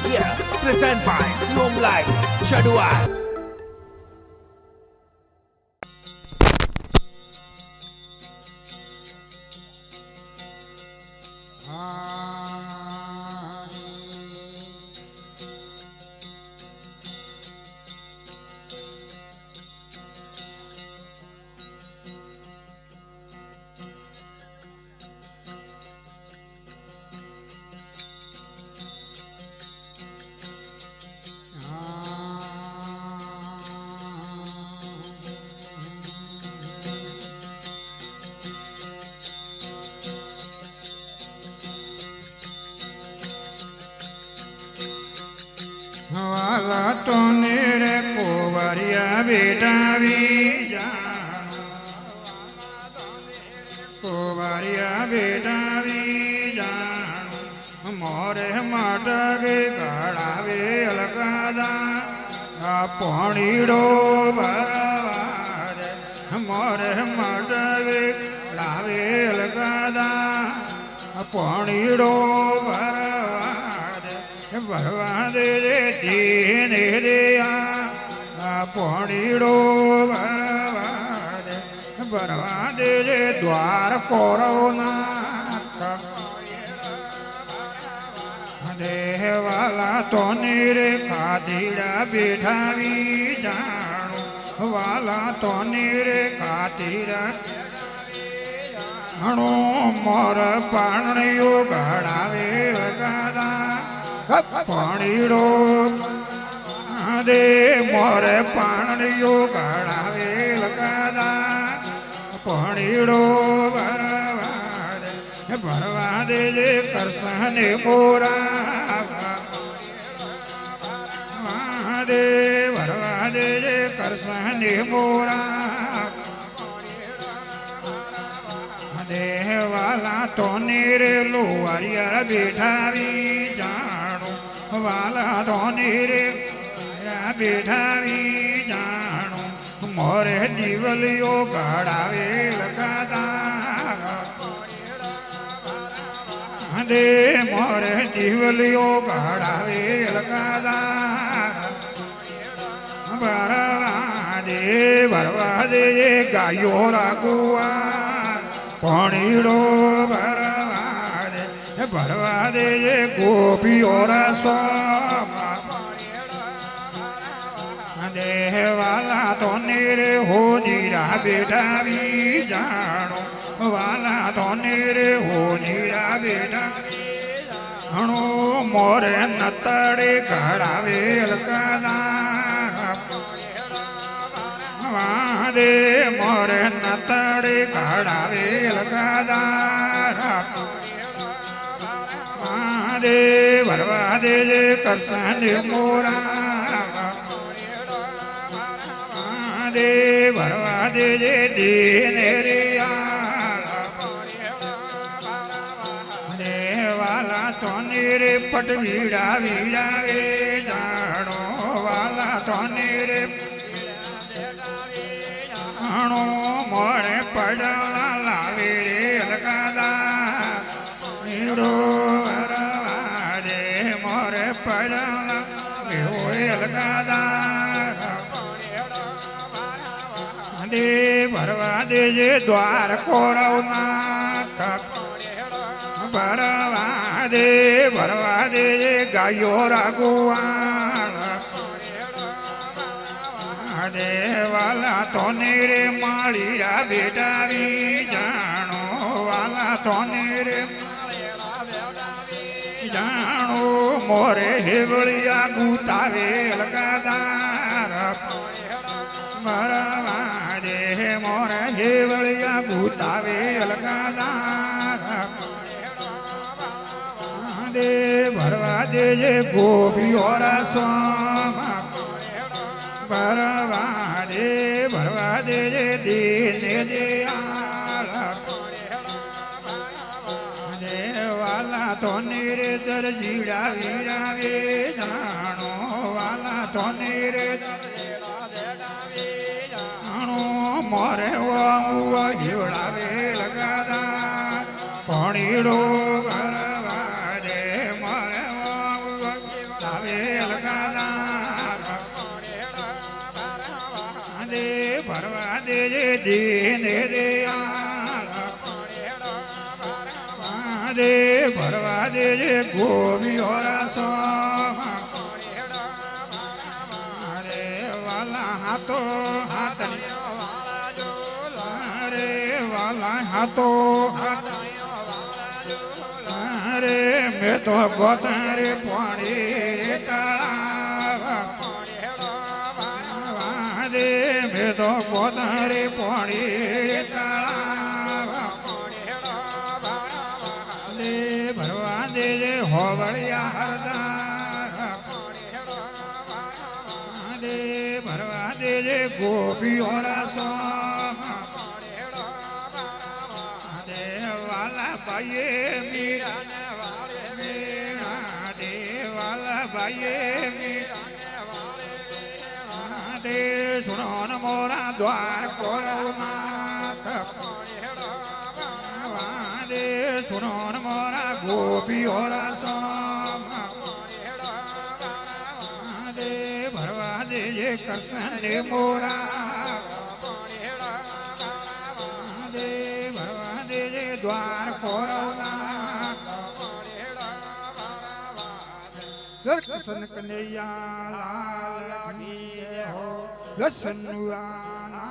Yeah, present by Siom Live, Shaduan. વાલા તો રે કોવરિયા બેટાવી જાણો કોવરિયા બેટાવી જાણો મોરે માટગે કાળાવે અલકાદા આ પોણીડો ભરવારે મોરે માટગે લાવે અલકાદા આ પોણીડો ભરવા દે દીન રે આ પોણીડો ભરવા દે દ્વાર કોરવના દેહવાલા તો રે ખાધીડા બેઠાવી જાણો વાલા તો રે ખાધીડા હણો મોર પાણીઓ ઘડાવે લગાદા પાણીડો દે મોરે પાણીઓ ઘડાવે લગાદા પાણીડો ભરવા દે કરસને મોરા દે ભરવા દે કરસને મોરા દેહવાલા તો રે લોવારિયા બેઠાવી જાણો વાલા તો રે બેઠાવી જાણો મોરે દીવલીઓ ઘડાવે લગાદા દે મોરે દીવલીઓ ઘડાવે લગાદા ભરવા દે ગાયો રાગુઆ પાણીડો ભરવા દે ગોપીઓ રસો દેહવાલા તો રે હોનીરા બેઠાવી જાણો વાલા તો રે હોનીરા બેઠાવી જાણો મોરે નતડે ઘડાવે લગાદા વાદે મોરે નતડે ઘડાવે લગાદા વાદે ભરવા દે કરસને મોરા વાદે ભરવા દે દીન રે દેવાલા તો રે પટવીડા વીડાવે જાણો વાલા તો રે મોડે પડલા લાવે રે લગાદા નીડો ભરવા દે મોરે પડલા હોય લગાદા દે ભરવા દે દ્વાર કોરવના ભરવા દે ગાયો રાગુઆ દેવાલા તો રે માળીરા બેટાવી જાણો વાલા તો રે જાણો મોરે હેવળિયા ગુતાવે લગાદાર ભરવા દે મોરે હેવળિયા ગુતાવે લગાદાર દે ભરવા દે ગોપીઓ રસો ભરવા દે દીન દેવાલા તો રે દરજીડા વીરાવે જાણો વાલા તો રે જાણો મોરે હિવડાવે લગાદા પાણીડો ભરવા દે મોરે જીવડાવેલ ગાદા દે ભરવા દેજે દીને દે ભરવા દેજે ગોવિયો રાસો અરે વાલા હાથો હાથ અરે વાલા હાથો હાથ અરે મેં તો ગોતારે પાણી રે કાળા દે મેં તો ગોતારે પાણી રે કાળા દે ભરવા દેજે હોવળિયા હરદા દે ભરવા દેજે ગોપીઓ રાસો દે વાલા ભાઈએ મીરા દે વાલા ભાઈએ મીરા દે સુનો મોરા દ્વાર કોરનાથ દે સુનો મોરા ગોપીઓ રાસો દે ભરવા દેજે કૃષ્ણ મોરા દે ભરવા દેજે દ્વાર કોરના કૃષ્ણ કનૈયા લાલ કી હો લસનુઆ